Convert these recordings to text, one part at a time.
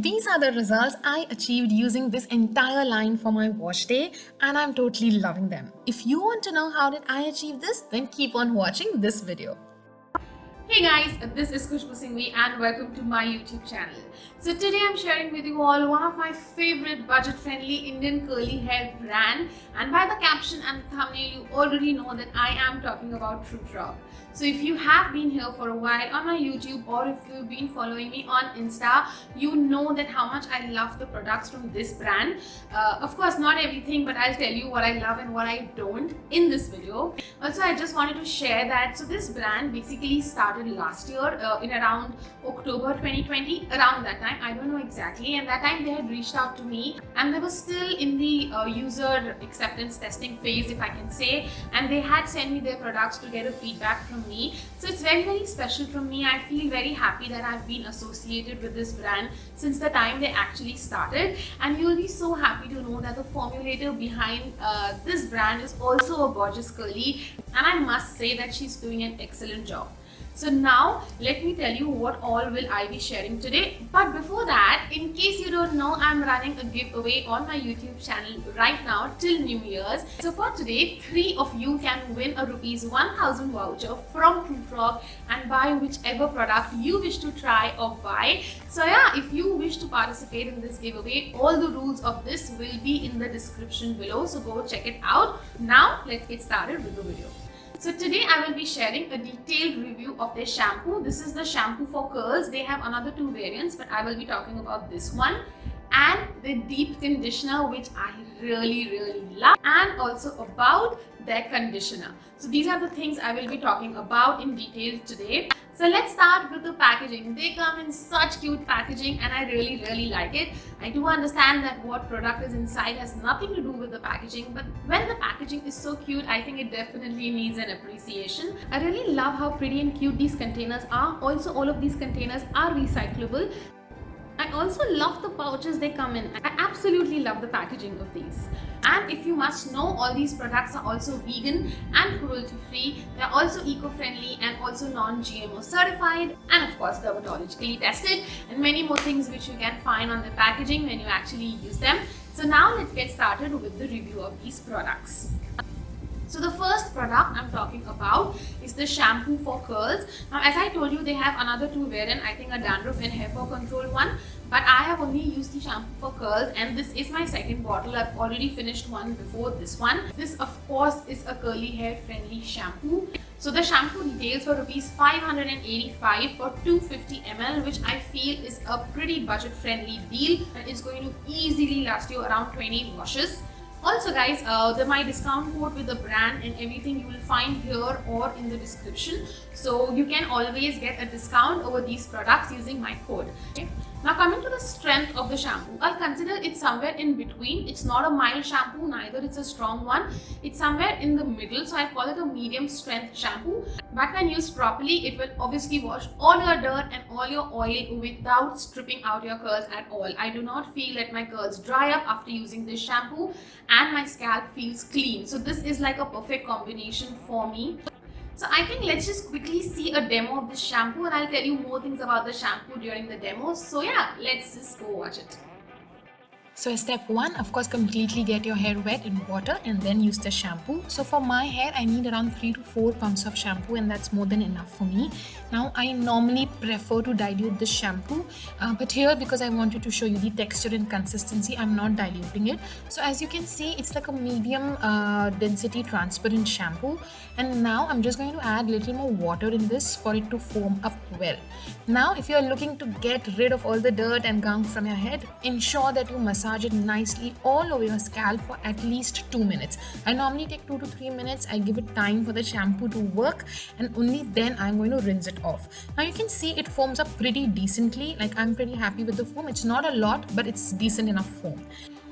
These are the results I achieved using this entire line for my wash day, and I'm totally loving them. If you want to know how did I achieve this, then keep on watching this video. Hey guys, this is Khushbu Singhvi and welcome to my YouTube channel. So today I'm sharing with you all one of my favorite budget-friendly Indian curly hair brand, and by the caption and the thumbnail you already know that I am talking about True Frog. So if you have been here for a while on my YouTube or if you've been following me on Insta, you know that how much I love the products from this brand. Of course not everything, but I'll tell you what I love and what I don't in this video. Also, I just wanted to share that so this brand basically started last year in around October 2020, around that time, I don't know exactly, and that time they had reached out to me and they were still in the user acceptance testing phase, if I can say, and they had sent me their products to get a feedback from me. So it's very special from me. I feel very happy that I've been associated with this brand since the time they actually started, and you'll be so happy to know that the formulator behind this brand is also a gorgeous curly, and I must say that she's doing an excellent job. So now let me tell you what all will I be sharing today. But before that, in case you don't know, I'm running a giveaway on my YouTube channel right now till New Year's. So for today, 3 of you can win a ₹1000 voucher from True Frog and buy whichever product you wish to try or buy. So yeah, if you wish to participate in this giveaway, all the rules of this will be in the description below. So go check it out. Now let's get started with the video. So today I will be sharing a detailed review of their shampoo. This is the shampoo for curls. They have another 2 variants, but I will be talking about this one, and the deep conditioner, which I really love, and also about their conditioner. So these are the things I will be talking about in detail today. So let's start with the packaging. They come in such cute packaging and I really like it. I do understand that what product is inside has nothing to do with the packaging, but when the packaging is so cute, I think it definitely needs an appreciation. I really love how pretty and cute these containers are. Also, all of these containers are recyclable. I also love the pouches they come in. I absolutely love the packaging of these. And if you must know, all these products are also vegan and cruelty free. They're also eco-friendly and also non-GMO certified, and of course dermatologically tested, and many more things which you can find on the packaging when you actually use them. So now let's get started with the review of these products. So the first product I'm talking about is the shampoo for curls. Now, as I told you, they have another 2 variants. I think a dandruff and hair fall control one, but I have only used the shampoo for curls, and this is my second bottle. I've already finished one before this one. This of course is a curly hair friendly shampoo. So the shampoo retails for ₹585 for 250 ml, which I feel is a pretty budget friendly deal, and it's going to easily last you around 20 washes. Also guys, my discount code with the brand and everything you will find here or in the description. So you can always get a discount over these products using my code. Okay? Now coming to the strength of the shampoo, I'll consider it somewhere in between. It's not a mild shampoo, neither it's a strong one. It's somewhere in the middle, so I call it a medium strength shampoo. But when used properly, it will obviously wash all your dirt and all your oil without stripping out your curls at all. I do not feel that my curls dry up after using this shampoo, and my scalp feels clean. So this is like a perfect combination for me. So I think let's just quickly see a demo of this shampoo, and I'll tell you more things about the shampoo during the demo. So yeah, let's just go watch it. So step 1, of course, completely get your hair wet in water and then use the shampoo. So for my hair, I need around 3 to 4 pumps of shampoo, and that's more than enough for me. Now, I normally prefer to dilute this shampoo, but here, because I wanted to show you the texture and consistency, I'm not diluting it. So as you can see, it's like a medium density transparent shampoo. And now I'm just going to add a little more water in this for it to foam up well. Now, if you're looking to get rid of all the dirt and gunk from your head, ensure that you massage it nicely all over your scalp for at least 2 minutes. I normally take 2 to 3 minutes. I give it time for the shampoo to work, and only then I'm going to rinse it off. Now you can see it foams up pretty decently. Like, I'm pretty happy with the foam. It's not a lot, but it's decent enough foam.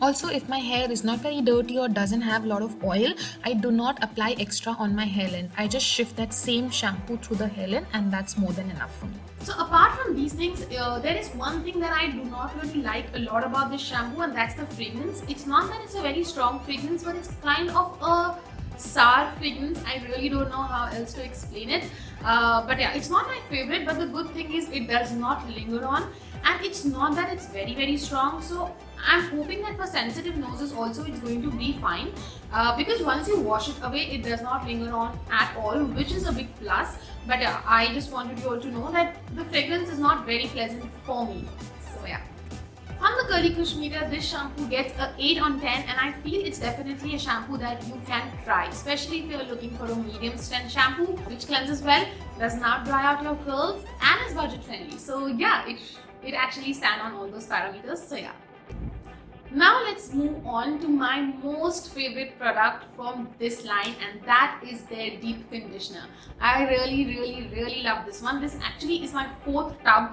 Also, if my hair is not very dirty or doesn't have a lot of oil, I do not apply extra on my hair length. I just shift that same shampoo through the hair length, and that's more than enough for me. So apart from these things, there is one thing that I do not really like a lot about this shampoo, and that's the fragrance. It's not that it's a very strong fragrance, but it's kind of a sour fragrance. I really don't know how else to explain it. But yeah, it's not my favorite, but the good thing is it does not linger on. and it's not that it's very strong. So I'm hoping that for sensitive noses also it's going to be fine, because once you wash it away, it does not linger on at all, which is a big plus. But I just wanted you all to know that the fragrance is not very pleasant for me. So yeah. On the Curly Kush meter, this shampoo gets a 8 on 10, and I feel it's definitely a shampoo that you can try, especially if you're looking for a medium strength shampoo which cleanses well, does not dry out your curls, and is budget friendly. So yeah, it actually stands on all those parameters. So yeah. Now let's move on to my most favorite product from this line, and that is their deep conditioner. I really love this one. This actually is my 4th tub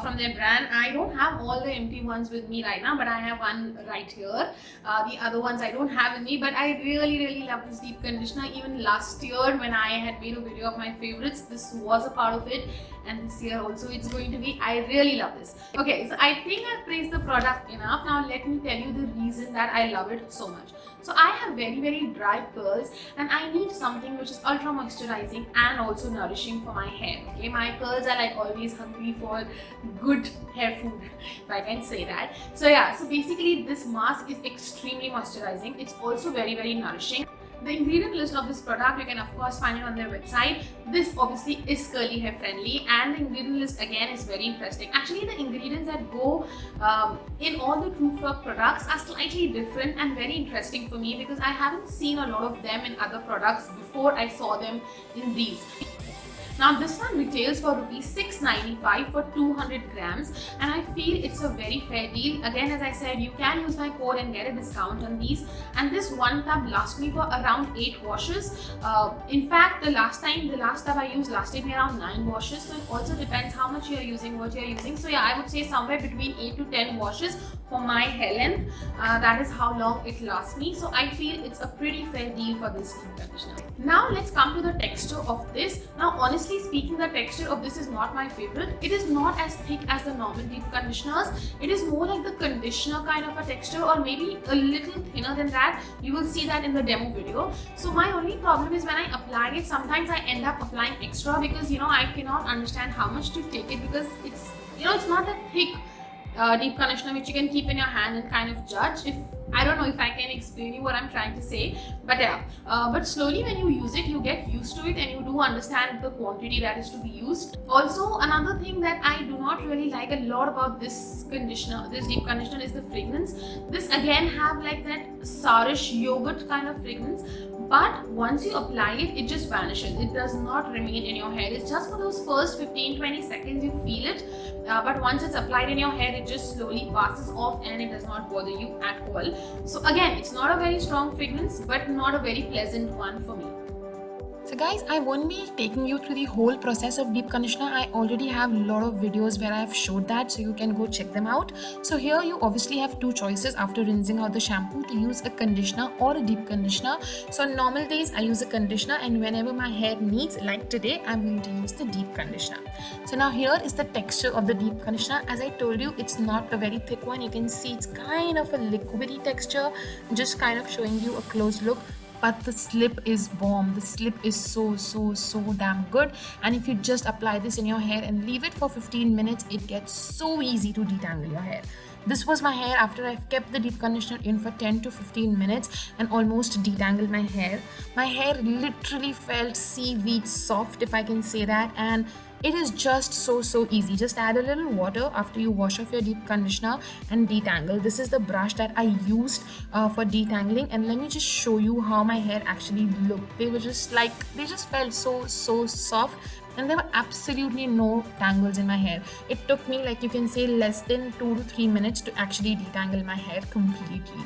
from their brand. I don't have all the empty ones with me right now, but I have one right here. The other ones I don't have with me, but I really love this deep conditioner. Even last year when I had made a video of my favorites, this was a part of it, and this year also it's going to be. I really love this. Okay, so I think I've praised the product enough. Now let me tell you the reason that I love it so much. So I have very dry curls, and I need something which is ultra moisturizing and also nourishing for my hair. Okay, my curls are like always hungry for good hair food, if I can say that. So yeah, so basically this mask is extremely moisturizing. It's also very nourishing. The ingredient list of this product, you can of course find it on their website. This obviously is curly hair friendly, and the ingredient list again is very interesting. Actually, the ingredients that go in all the True Fur products are slightly different and very interesting for me, because I haven't seen a lot of them in other products before I saw them in these. Now this one retails for rupees 695 for 200 grams, and I feel it's a very fair deal. Again, as I said, you can use my code and get a discount on these, and this one tub lasts me for around 8 washes. In fact, the last tub I used lasted me around 9 washes, so it also depends how much you are using, what you are using. So yeah, I would say somewhere between 8 to 10 washes for my hair length. That is how long it lasts me, so I feel it's a pretty fair deal for this deep conditioner. Now let's come to the texture of this. Now honestly speaking, the texture of this is not my favorite. It is not as thick as the normal deep conditioners. It is more like the conditioner kind of a texture, or maybe a little thinner than that. You will see that in the demo video. So my only problem is when I apply it, sometimes I end up applying extra, because I cannot understand how much to take it, because it's it's not that thick deep conditioner which you can keep in your hand and kind of judge. I don't know if I can explain you what I'm trying to say, but yeah, but slowly when you use it, you get used to it, and you do understand the quantity that is to be used. Also, another thing that I do not really like a lot about this conditioner, this deep conditioner, is the fragrance. This again have like that sourish yogurt kind of fragrance, but once you apply it, it just vanishes. It does not remain in your hair. It's just for those first 15-20 seconds you feel it, but once it's applied in your hair, it just slowly passes off, and it does not bother you at all. So again, it's not a very strong fragrance, but not a very pleasant one for me. So guys, I won't be taking you through the whole process of deep conditioner. I already have a lot of videos where I have showed that, so you can go check them out. So here you obviously have 2 choices after rinsing out the shampoo, to use a conditioner or a deep conditioner. So on normal days I use a conditioner, and whenever my hair needs, like today, I'm going to use the deep conditioner. So now here is the texture of the deep conditioner. As I told you, it's not a very thick one. You can see it's kind of a liquidy texture, just kind of showing you a close look. But the slip is bomb. The slip is so damn good, and if you just apply this in your hair and leave it for 15 minutes, it gets so easy to detangle your hair. This was my hair after I've kept the deep conditioner in for 10 to 15 minutes and almost detangled my hair. My hair literally felt seaweed soft, if I can say that, and it is just so easy. Just add a little water after you wash off your deep conditioner and detangle. This is the brush that I used for detangling, and let me just show you how my hair actually looked. They just felt so soft, and there were absolutely no tangles in my hair. It took me, like you can say, less than 2 to 3 minutes to actually detangle my hair completely.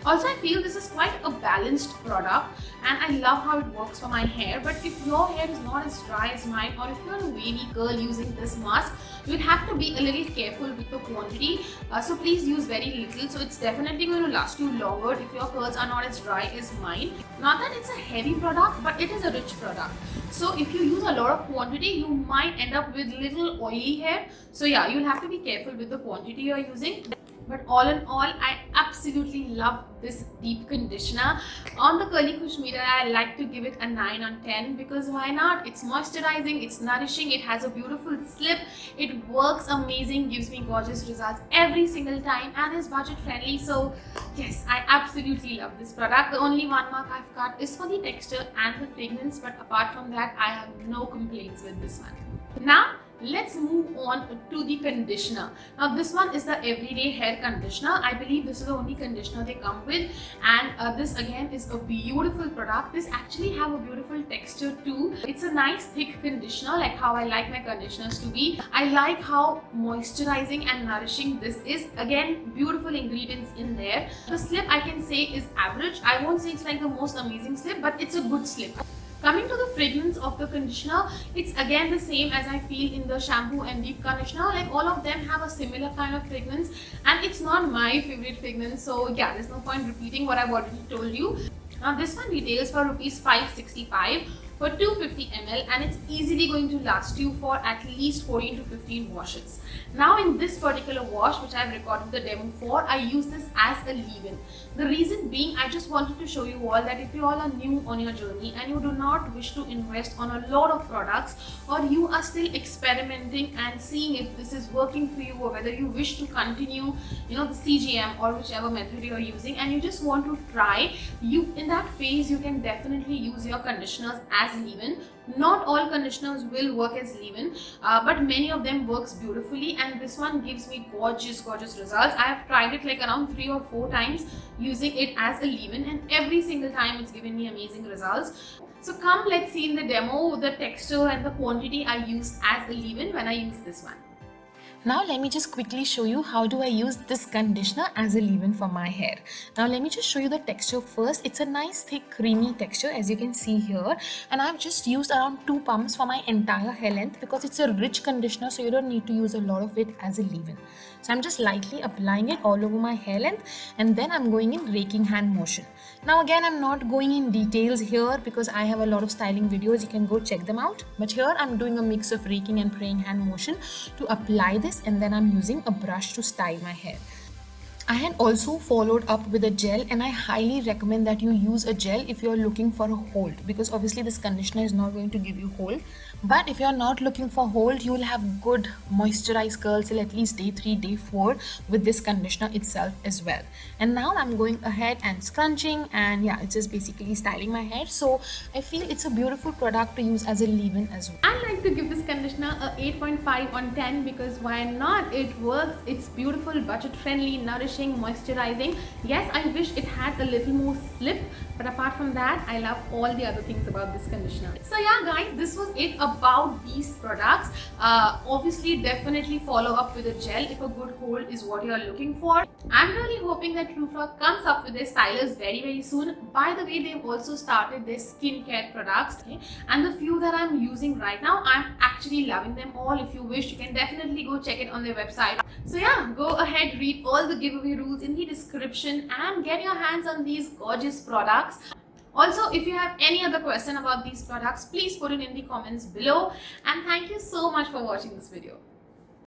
Also, I feel this is quite a balanced product, and I love how it works for my hair. But if your hair is not as dry as mine, or if you're a wavy girl using this mask, you'll have to be a little careful with the quantity. So please use very little. So it's definitely going to last you longer if your curls are not as dry as mine. Not that it's a heavy product, but it is a rich product. So if you use a lot of quantity, you might end up with little oily hair. So yeah, you'll have to be careful with the quantity you're using. But all in all, I absolutely love this deep conditioner. On the Curly Kush meter, I like to give it a 9 on 10 because why not? It's moisturizing, it's nourishing, it has a beautiful slip, it works amazing, gives me gorgeous results every single time, and is budget friendly. So yes, I absolutely love this product. The only one mark I've got is for the texture and the fragrance, but apart from that, I have no complaints with this one. Now let's move on to the conditioner. Now this one is the everyday hair conditioner. I believe this is the only conditioner they come with, and this again is a beautiful product. This actually have a beautiful texture too. It's a nice thick conditioner, like how I like my conditioners to be. I like how moisturizing and nourishing this is. Again, beautiful ingredients in there. The slip I can say is average. I won't say it's like the most amazing slip, but it's a good slip. Coming to the fragrance of the conditioner, it's again the same as I feel in the shampoo and deep conditioner. Like all of them have a similar kind of fragrance, and it's not my favorite fragrance. So yeah, there's no point repeating what I've already told you. Now this one retails for rupees 565 for 250 ml, and it's easily going to last you for at least 14 to 15 washes. Now in this particular wash, which I've recorded the demo for, I use this as a leave-in. The reason being, I just wanted to show you all that if you all are new on your journey and you do not wish to invest on a lot of products, or you are still experimenting and seeing if this is working for you, or whether you wish to continue, the CGM or whichever method you are using, and you just want to try, in that phase you can definitely use your conditioners as leave-in. Not all conditioners will work as leave-in, but many of them works beautifully, and this one gives me gorgeous results. I have tried it like around 3 or 4 times using it as a leave-in, and every single time it's given me amazing results. So come, let's see in the demo the texture and the quantity I used as a leave-in when I use this one. Now let me just quickly show you how do I use this conditioner as a leave-in for my hair. Now let me just show you the texture first. It's a nice thick creamy texture as you can see here, and I've just used around 2 pumps for my entire hair length because it's a rich conditioner, so you don't need to use a lot of it as a leave-in. So I'm just lightly applying it all over my hair length, and then I'm going in raking hand motion. Now again, I'm not going in details here because I have a lot of styling videos, you can go check them out. But here I'm doing a mix of raking and praying hand motion to apply this, and then I'm using a brush to style my hair. I had also followed up with a gel, and I highly recommend that you use a gel if you're looking for a hold, because obviously this conditioner is not going to give you hold. But if you're not looking for hold, you will have good moisturized curls till at least day 3, day 4 with this conditioner itself as well. And now I'm going ahead and scrunching, and yeah, it's just basically styling my hair. So I feel it's a beautiful product to use as a leave-in as well. I like to give this conditioner a 8.5 on 10 because why not? It works, it's beautiful, budget friendly, nourishing, moisturizing. Yes, I wish it had a little more slip, but apart from that, I love all the other things about this conditioner. So yeah guys, this was it about these products. Obviously definitely follow up with a gel if a good hold is what you are looking for. I'm really hoping that Trufla comes up with their stylers very soon. By the way, they've also started their skincare products, okay? And the few that I'm using right now, I'm actually loving them all. If you wish, you can definitely go check it on their website. So yeah, go ahead, read all the giveaway rules in the description and get your hands on these gorgeous products. Also, if you have any other question about these products, please put it in the comments below, and thank you so much for watching this video.